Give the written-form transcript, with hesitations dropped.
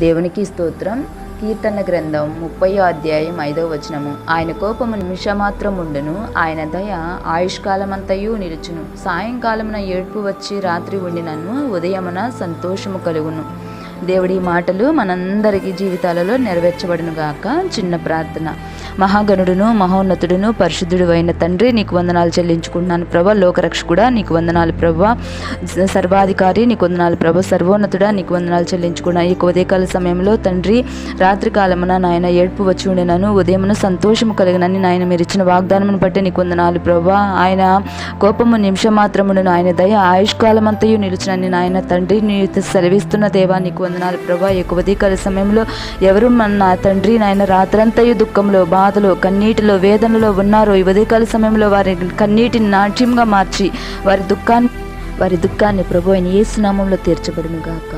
దేవునికి స్తోత్రం. కీర్తన గ్రంథం 30వ అధ్యాయం 5వ వచనము. ఆయన కోపము నిమిషమాత్రముండును, ఆయన దయ ఆయుష్కాలమంతయు నిలుచును. సాయంకాలమున ఏడ్పు వచ్చి రాత్రి ఉండినను, ఉదయమున సంతోషము కలుగును. దేవుడి మాటలు మనందరికీ జీవితాలలో నెరవేర్చబడును గాక. చిన్న ప్రార్థన. మహాగణుడును మహోన్నతుడును పరిశుద్ధుడు అయిన తండ్రి, నీకు వందనాలు చెల్లించుకుంటున్నాను ప్రభా. లోకరక్షకుడా నీకు వందనాలు ప్రభా. సర్వాధికారి నీకు వందనాలు ప్రభా. సర్వోన్నతుడా నీకు వందనాలు చెల్లించుకున్నాను. ఈ ఉదయకాల సమయంలో తండ్రి, రాత్రి కాలమున నాయన ఏడ్పు వచ్చి ఉండినను, ఉదయమున సంతోషము కలిగినని నాయన మీరు ఇచ్చిన వాగ్దానమును బట్టి నీకు వందనాలు ప్రభా. ఆయన కోపము నిమిషం మాత్రమును, ఆయన దయ ఆయుష్కాలమంతయు నిలుచునని నాయన తండ్రి నీ సెలవిస్తున్న దేవా నీకు వందనాలు ప్రభా. ఈ ఉదయకాల సమయంలో ఎవరు నా తండ్రి నాయన రాత్రంతయు దుఃఖంలో, బాధలో, కన్నీటిలో, వేదనలో ఉన్నారో, ఈ ఉదయకాల సమయంలో వారి కన్నీటిని నాట్యంగా మార్చి వారి దుఃఖాన్ని ప్రభు అయిన యేసు నామములో తీర్చబడును గాక.